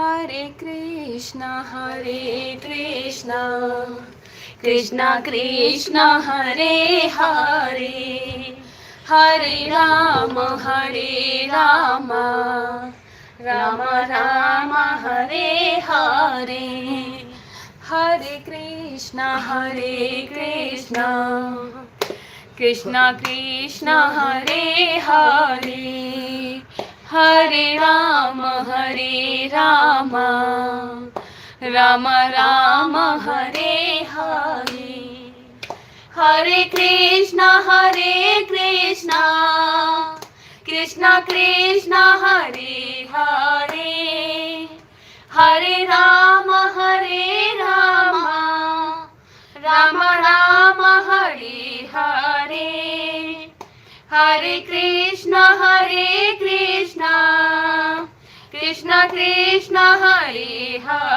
Hare Krishna Krishna Krishna Hare Hare Hare Ram Ram Ram Hare Hare Hare Krishna Krishna Krishna Hare Hare Hare Ram Ram Ram Hare Hare Hare Krishna Krishna Krishna Hare Hare Hare Ram Ram Ram Hare Hare Hare Krishna Krishna Krishna Hare Hare